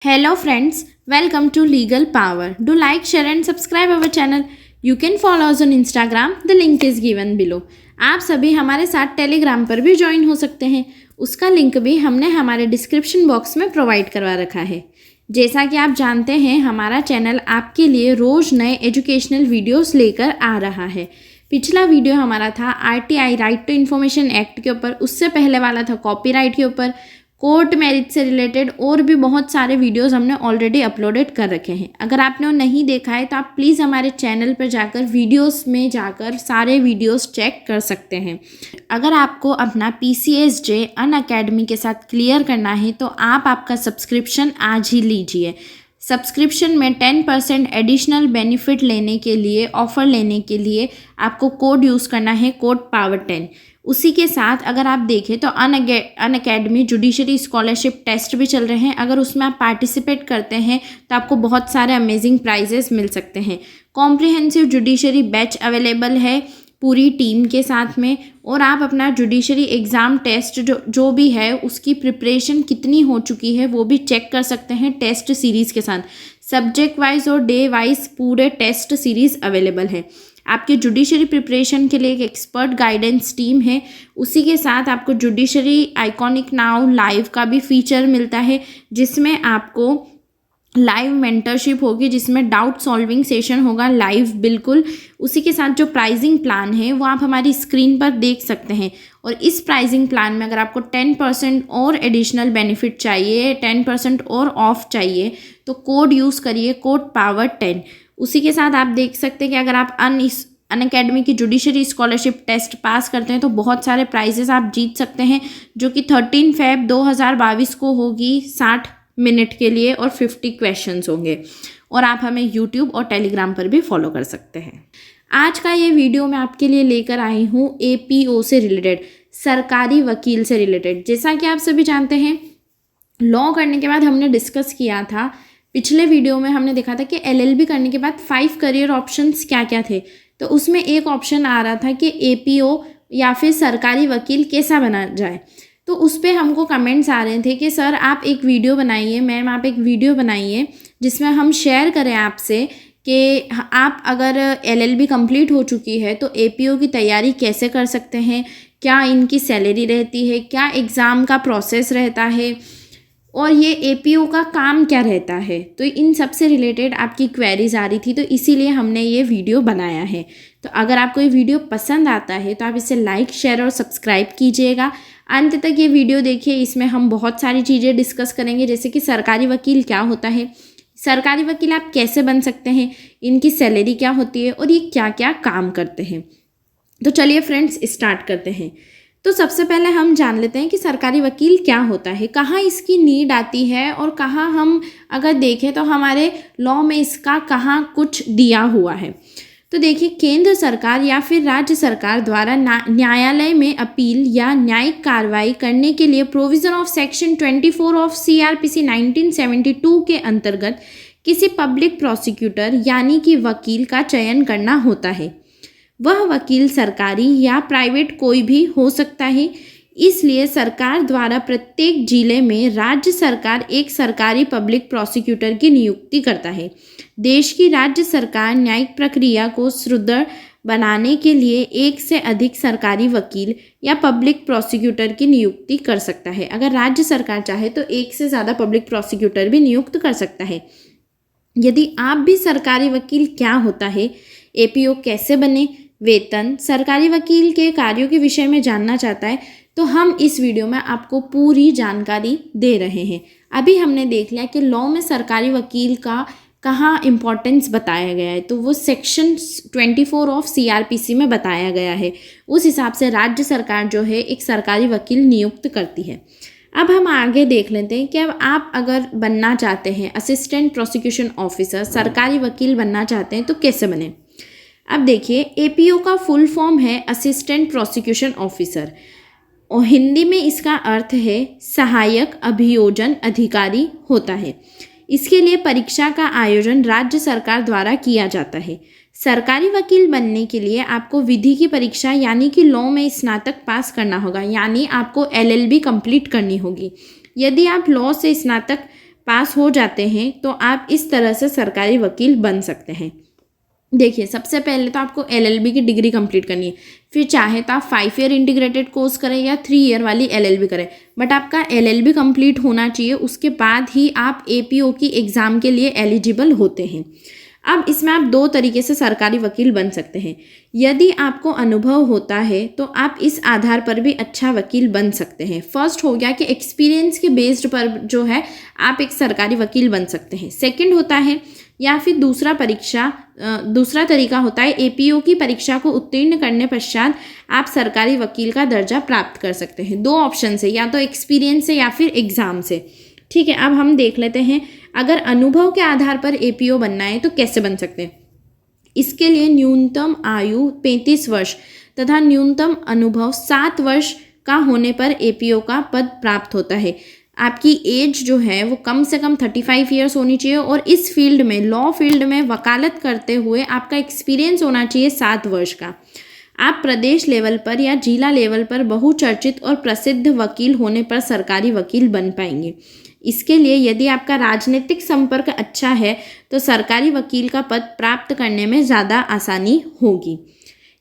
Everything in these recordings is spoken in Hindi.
Hello friends, welcome to Legal Power. Do like, share and subscribe our channel. You can follow us on Instagram. The link is given below. आप सभी हमारे साथ टेलीग्राम पर भी ज्वाइन हो सकते हैं। उसका लिंक भी हमने हमारे डिस्क्रिप्शन बॉक्स में प्रोवाइड करवा रखा है। जैसा कि आप जानते हैं, हमारा चैनल आपके लिए रोज़ नए एजुकेशनल वीडियोस लेकर आ रहा है। पिछला वीडियो हमारा था RTI right to information act के ऊपर, उससे पहले वाला था कॉपीराइट के ऊपर, कोर्ट मैरिज से रिलेटेड और भी बहुत सारे वीडियोस हमने ऑलरेडी अपलोडेड कर रखे हैं। अगर आपने वो नहीं देखा है तो आप प्लीज़ हमारे चैनल पर जाकर वीडियोस में जाकर सारे वीडियोस चेक कर सकते हैं। अगर आपको अपना PCSJ अनअकैडमी के साथ क्लियर करना है तो आप आपका सब्सक्रिप्शन आज ही लीजिए। सब्सक्रिप्शन में 10% एडिशनल बेनिफिट लेने के लिए, ऑफ़र लेने के लिए आपको कोड यूज़ करना है, कोड POWER10। उसी के साथ अगर आप देखें तो अनअकैडमी जुडिशरी स्कॉलरशिप टेस्ट भी चल रहे हैं। अगर उसमें आप पार्टिसिपेट करते हैं तो आपको बहुत सारे अमेजिंग प्राइजेस मिल सकते हैं। कॉम्प्रिहेंसिव जुडिशरी बैच अवेलेबल है पूरी टीम के साथ में, और आप अपना जुडिशरी एग्ज़ाम टेस्ट जो भी है उसकी प्रिपरेशन कितनी हो चुकी है वो भी चेक कर सकते हैं टेस्ट सीरीज़ के साथ। सब्जेक्ट वाइज और डे वाइज पूरे टेस्ट सीरीज़ अवेलेबल है। आपके जुडिशरी प्रिपरेशन के लिए एक एक्सपर्ट गाइडेंस टीम है। उसी के साथ आपको जुडिशरी आइकॉनिक नाउ लाइव का भी फीचर मिलता है, जिसमें आपको लाइव मेंटरशिप होगी, जिसमें डाउट सॉल्विंग सेशन होगा लाइव बिल्कुल। उसी के साथ जो प्राइसिंग प्लान है वो आप हमारी स्क्रीन पर देख सकते हैं। और इस प्राइसिंग प्लान में अगर आपको 10% और एडिशनल बेनिफिट चाहिए, 10% और ऑफ चाहिए, तो कोड यूज़ करिए, कोड POWER10। उसी के साथ आप देख सकते हैं कि अगर आप अनअकैडमी की जुडिशरी स्कॉलरशिप टेस्ट पास करते हैं तो बहुत सारे प्राइजेस आप जीत सकते हैं, जो कि 13 Feb 2022 को होगी 60 मिनट के लिए, और 50 क्वेश्चंस होंगे। और आप हमें यूट्यूब और टेलीग्राम पर भी फॉलो कर सकते हैं। आज का ये वीडियो मैं आपके लिए लेकर आई हूँ APO से रिलेटेड, सरकारी वकील से रिलेटेड। जैसा कि आप सभी जानते हैं, लॉ करने के बाद हमने डिस्कस किया था, पिछले वीडियो में हमने देखा था कि LLB करने के बाद 5 करियर ऑप्शंस क्या क्या थे। तो उसमें एक ऑप्शन आ रहा था कि APO या फिर सरकारी वकील कैसा बना जाए। तो उस पर हमको कमेंट्स आ रहे थे कि सर आप एक वीडियो बनाइए, मैम आप एक वीडियो बनाइए जिसमें हम शेयर करें आपसे कि आप अगर LLB कंप्लीट हो चुकी है तो APO की तैयारी कैसे कर सकते हैं, क्या इनकी सैलरी रहती है, क्या एग्ज़ाम का प्रोसेस रहता है, और ये APO का काम क्या रहता है। तो इन सब से रिलेटेड आपकी क्वेरीज आ रही थी, तो इसीलिए हमने ये वीडियो बनाया है। तो अगर आपको ये वीडियो पसंद आता है तो आप इसे लाइक, शेयर और सब्सक्राइब कीजिएगा। अंत तक ये वीडियो देखिए, इसमें हम बहुत सारी चीज़ें डिस्कस करेंगे, जैसे कि सरकारी वकील क्या होता है, सरकारी वकील आप कैसे बन सकते हैं, इनकी सैलरी क्या होती है, और ये क्या क्या काम करते हैं। तो चलिए फ्रेंड्स स्टार्ट करते हैं। तो सबसे पहले हम जान लेते हैं कि सरकारी वकील क्या होता है, कहाँ इसकी नीड आती है, और कहाँ हम अगर देखें तो हमारे लॉ में इसका कहाँ कुछ दिया हुआ है। तो देखिए, केंद्र सरकार या फिर राज्य सरकार द्वारा न्यायालय में अपील या न्यायिक कार्रवाई करने के लिए provision of section 24 of CRPC 1972 के अंतर्गत किसी पब्लिक प्रोसिक्यूटर यानी कि वकील का चयन करना होता है। वह वकील सरकारी या प्राइवेट कोई भी हो सकता है। इसलिए सरकार द्वारा प्रत्येक जिले में राज्य सरकार एक सरकारी पब्लिक प्रोसिक्यूटर की नियुक्ति करता है। देश की राज्य सरकार न्यायिक प्रक्रिया को सुदृढ़ बनाने के लिए एक से अधिक सरकारी वकील या पब्लिक प्रोसिक्यूटर की नियुक्ति कर सकता है। अगर राज्य सरकार चाहे तो एक से ज़्यादा पब्लिक प्रोसिक्यूटर भी नियुक्त कर सकता है। यदि आप भी सरकारी वकील क्या होता है, APO कैसे बने, वेतन, सरकारी वकील के कार्यों के विषय में जानना चाहता है, तो हम इस वीडियो में आपको पूरी जानकारी दे रहे हैं। अभी हमने देख लिया कि लॉ में सरकारी वकील का कहाँ इम्पोर्टेंस बताया गया है, तो वो सेक्शन 24 ऑफ CRPC में बताया गया है। उस हिसाब से राज्य सरकार जो है एक सरकारी वकील नियुक्त करती है। अब हम आगे देख लेते हैं कि अब आप अगर बनना चाहते हैं असिस्टेंट प्रोसिक्यूशन ऑफिसर, सरकारी वकील बनना चाहते हैं, तो कैसे बने। अब देखिए, APO का फुल फॉर्म है असिस्टेंट प्रोसिक्यूशन ऑफिसर, और हिंदी में इसका अर्थ है सहायक अभियोजन अधिकारी होता है। इसके लिए परीक्षा का आयोजन राज्य सरकार द्वारा किया जाता है। सरकारी वकील बनने के लिए आपको विधि की परीक्षा यानी कि लॉ में स्नातक पास करना होगा, यानी आपको LLB कंप्लीट करनी होगी। यदि आप लॉ से स्नातक पास हो जाते हैं तो आप इस तरह से सरकारी वकील बन सकते हैं। देखिए, सबसे पहले तो आपको एलएलबी की डिग्री कंप्लीट करनी है, फिर चाहे तो आप 5 ईयर इंटीग्रेटेड कोर्स करें या 3 ईयर वाली एलएलबी करें, बट आपका एलएलबी कंप्लीट होना चाहिए। उसके बाद ही आप एपीओ की एग्ज़ाम के लिए एलिजिबल होते हैं। अब इसमें आप 2 तरीके से सरकारी वकील बन सकते हैं। यदि आपको अनुभव होता है तो आप इस आधार पर भी अच्छा वकील बन सकते हैं। फर्स्ट हो गया कि एक्सपीरियंस के बेस्ड पर जो है आप एक सरकारी वकील बन सकते हैं। सेकंड होता है या फिर दूसरा तरीका होता है एपीओ की परीक्षा को उत्तीर्ण करने पश्चात आप सरकारी वकील का दर्जा प्राप्त कर सकते हैं। 2 ऑप्शन से, या तो एक्सपीरियंस से या फिर एग्ज़ाम से। ठीक है, अब हम देख लेते हैं अगर अनुभव के आधार पर एपीओ बनना है तो कैसे बन सकते हैं। इसके लिए न्यूनतम आयु 35 वर्ष तथा न्यूनतम अनुभव 7 वर्ष का होने पर एपीओ का पद प्राप्त होता है। आपकी एज जो है वो कम से कम 35 ईयर्स होनी चाहिए और इस फील्ड में, लॉ फील्ड में वकालत करते हुए आपका एक्सपीरियंस होना चाहिए 7 वर्ष का। आप प्रदेश लेवल पर या जिला लेवल पर बहुचर्चित और प्रसिद्ध वकील होने पर सरकारी वकील बन पाएंगे। इसके लिए यदि आपका राजनीतिक संपर्क अच्छा है तो सरकारी वकील का पद प्राप्त करने में ज़्यादा आसानी होगी।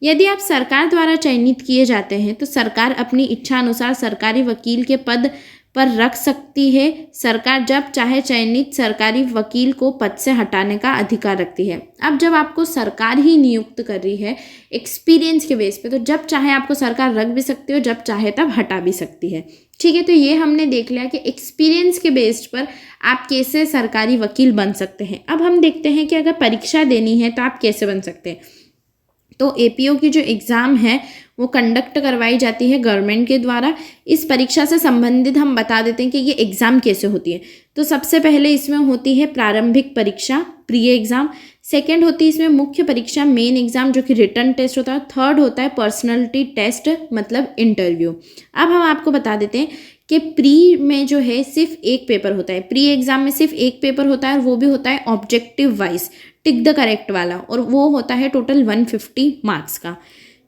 यदि आप सरकार द्वारा चयनित किए जाते हैं तो सरकार अपनी इच्छा अनुसार सरकारी वकील के पद पर रख सकती है। सरकार जब चाहे चयनित सरकारी वकील को पद से हटाने का अधिकार रखती है। अब जब आपको सरकार ही नियुक्त कर रही है एक्सपीरियंस के बेस पे, तो जब चाहे आपको सरकार रख भी सकती है, जब चाहे तब हटा भी सकती है। ठीक है, तो ये हमने देख लिया कि एक्सपीरियंस के बेस्ड पर आप कैसे सरकारी वकील बन सकते हैं। अब हम देखते हैं कि अगर परीक्षा देनी है तो आप कैसे बन सकते हैं। तो एपीओ की जो एग्ज़ाम है वो कंडक्ट करवाई जाती है गवर्नमेंट के द्वारा। इस परीक्षा से संबंधित हम बता देते हैं कि ये एग्ज़ाम कैसे होती है। तो सबसे पहले इसमें होती है प्रारंभिक परीक्षा, प्री एग्ज़ाम। सेकंड होती है इसमें मुख्य परीक्षा, मेन एग्ज़ाम, जो कि रिटन टेस्ट होता है। थर्ड होता है पर्सनैलिटी टेस्ट, मतलब इंटरव्यू। अब हम आपको बता देते हैं कि प्री में जो है सिर्फ एक पेपर होता है। प्री एग्ज़ाम में सिर्फ एक पेपर होता है और वो भी होता है objective wise, tick the correct वाला, और वो होता है टोटल 150 मार्क्स का।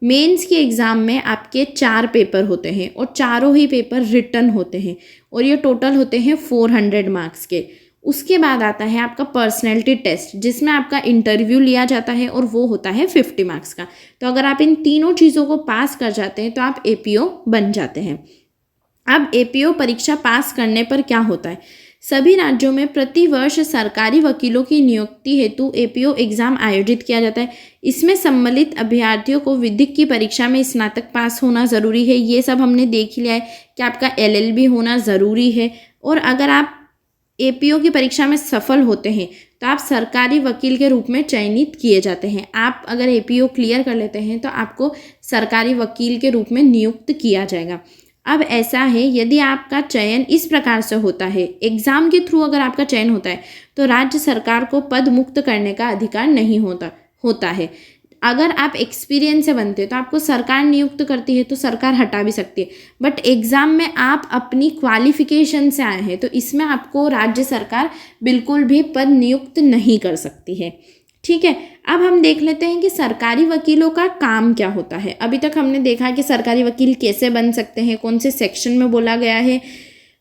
मेंस की एग्ज़ाम में आपके 4 पेपर होते हैं और चारों ही पेपर रिटन होते हैं और ये टोटल होते हैं 400 मार्क्स के। उसके बाद आता है आपका पर्सनैलिटी टेस्ट, जिसमें आपका इंटरव्यू लिया जाता है और वो होता है 50 मार्क्स का। तो अगर आप इन तीनों चीज़ों को पास कर जाते हैं तो आप एपीओ बन जाते हैं। अब एपीओ परीक्षा पास करने पर क्या होता है, सभी राज्यों में प्रतिवर्ष सरकारी वकीलों की नियुक्ति हेतु एपीओ एग्ज़ाम आयोजित किया जाता है। इसमें सम्मिलित अभ्यर्थियों को विधिक की परीक्षा में स्नातक पास होना ज़रूरी है। ये सब हमने देख लिया है कि आपका एलएलबी होना ज़रूरी है। और अगर आप एपीओ की परीक्षा में सफल होते हैं तो आप सरकारी वकील के रूप में चयनित किए जाते हैं। आप अगर एपीओ क्लियर कर लेते हैं तो आपको सरकारी वकील के रूप में नियुक्त किया जाएगा। अब ऐसा है, यदि आपका चयन इस प्रकार से होता है, एग्ज़ाम के थ्रू अगर आपका चयन होता है तो राज्य सरकार को पद मुक्त करने का अधिकार नहीं होता है। अगर आप एक्सपीरियंस से बनते हैं तो आपको सरकार नियुक्त करती है तो सरकार हटा भी सकती है, बट एग्ज़ाम में आप अपनी क्वालिफिकेशन से आए हैं तो इसमें आपको राज्य सरकार बिल्कुल भी पद नियुक्त नहीं कर सकती है। ठीक है, अब हम देख लेते हैं कि सरकारी वकीलों का काम क्या होता है। अभी तक हमने देखा कि सरकारी वकील कैसे बन सकते हैं, कौन से सेक्शन में बोला गया है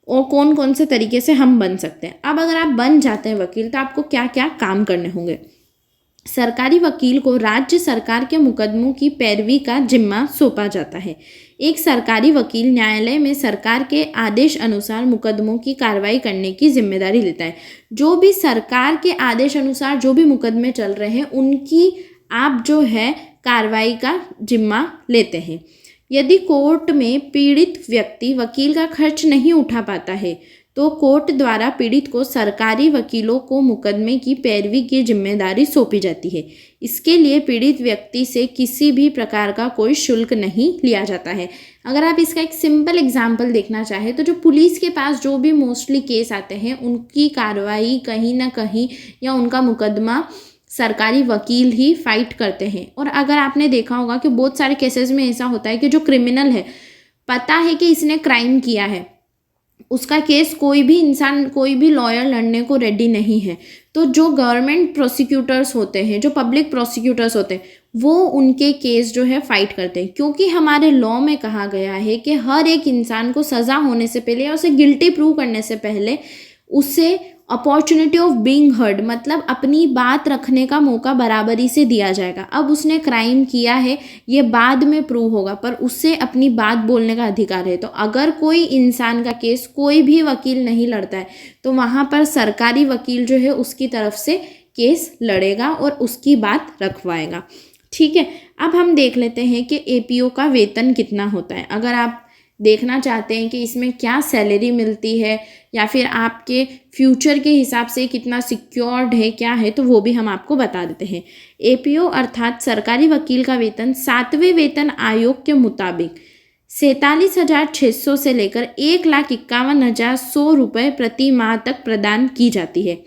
और कौन कौन से तरीके से हम बन सकते हैं। अब अगर आप बन जाते हैं वकील तो आपको क्या क्या काम करने होंगे। सरकारी वकील को राज्य सरकार के मुकदमों की पैरवी का जिम्मा सौंपा जाता है। एक सरकारी वकील न्यायालय में सरकार के आदेश अनुसार मुकदमों की कार्रवाई करने की जिम्मेदारी लेता है। जो भी सरकार के आदेश अनुसार जो भी मुकदमे चल रहे हैं उनकी आप जो है कार्रवाई का जिम्मा लेते हैं। यदि कोर्ट में पीड़ित व्यक्ति वकील का खर्च नहीं उठा पाता है तो कोर्ट द्वारा पीड़ित को सरकारी वकीलों को मुकदमे की पैरवी की जिम्मेदारी सौंपी जाती है। इसके लिए पीड़ित व्यक्ति से किसी भी प्रकार का कोई शुल्क नहीं लिया जाता है। अगर आप इसका एक सिंपल एग्जाम्पल देखना चाहें तो जो पुलिस के पास जो भी मोस्टली केस आते हैं उनकी कार्रवाई कहीं ना कहीं या उनका मुकदमा सरकारी वकील ही फाइट करते हैं। और अगर आपने देखा होगा कि बहुत सारे केसेस में ऐसा होता है कि जो क्रिमिनल है, पता है कि इसने क्राइम किया है, उसका केस कोई भी इंसान, कोई भी लॉयर लड़ने को रेडी नहीं है, तो जो गवर्नमेंट प्रोसिक्यूटर्स होते हैं, जो पब्लिक प्रोसिक्यूटर्स होते हैं, वो उनके केस जो है फाइट करते हैं। क्योंकि हमारे लॉ में कहा गया है कि हर एक इंसान को सज़ा होने से पहले या उसे गिल्टी प्रूव करने से पहले उसे अपॉर्चुनिटी ऑफ बीइंग हर्ड, मतलब अपनी बात रखने का मौका बराबरी से दिया जाएगा। अब उसने क्राइम किया है, ये बाद में प्रूव होगा, पर उससे अपनी बात बोलने का अधिकार है। तो अगर कोई इंसान का केस कोई भी वकील नहीं लड़ता है तो वहाँ पर सरकारी वकील जो है उसकी तरफ से केस लड़ेगा और उसकी बात रखवाएगा। ठीक है, अब हम देख लेते हैं कि एपीओ का वेतन कितना होता है। अगर आप देखना चाहते हैं कि इसमें क्या सैलरी मिलती है या फिर आपके फ्यूचर के हिसाब से कितना सिक्योर्ड है, क्या है, तो वो भी हम आपको बता देते हैं। एपीओ अर्थात सरकारी वकील का वेतन 7वें वेतन आयोग के मुताबिक 47,600 से लेकर 1,51,100 रुपये प्रति माह तक प्रदान की जाती है।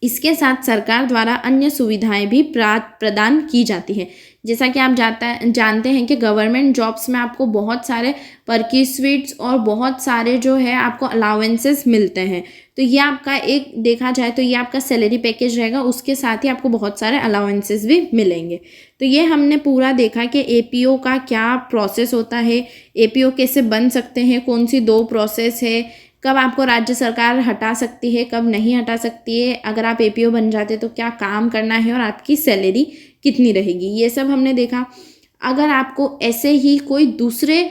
इसके साथ सरकार द्वारा अन्य सुविधाएं भी प्रदान की जाती है। जैसा कि आप जानते हैं कि गवर्नमेंट जॉब्स में आपको बहुत सारे परक्विजिट्स और बहुत सारे जो है आपको अलाउंसेस मिलते हैं। तो ये आपका एक देखा जाए तो ये आपका सैलरी पैकेज रहेगा, उसके साथ ही आपको बहुत सारे अलाउंसेस भी मिलेंगे। तो ये हमने पूरा देखा कि एपीओ का क्या प्रोसेस होता है, एपीओ कैसे बन सकते हैं, कौन सी 2 प्रोसेस है, कब आपको राज्य सरकार हटा सकती है, कब नहीं हटा सकती है, अगर आप एपीओ बन जाते तो क्या काम करना है और आपकी सैलरी कितनी रहेगी, ये सब हमने देखा। अगर आपको ऐसे ही कोई दूसरे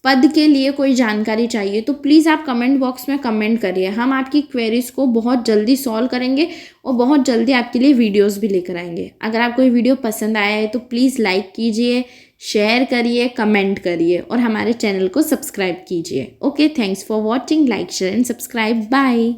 पद के लिए कोई जानकारी चाहिए तो प्लीज़ आप कमेंट बॉक्स में कमेंट करिए, हम आपकी क्वेरीज को बहुत जल्दी सॉल्व करेंगे और बहुत जल्दी आपके लिए वीडियोस भी लेकर आएंगे। अगर आपको ये वीडियो पसंद आया है तो प्लीज़ लाइक कीजिए, शेयर करिए, कमेंट करिए और हमारे चैनल को सब्सक्राइब कीजिए। Okay, thanks for watching, like share and subscribe, bye.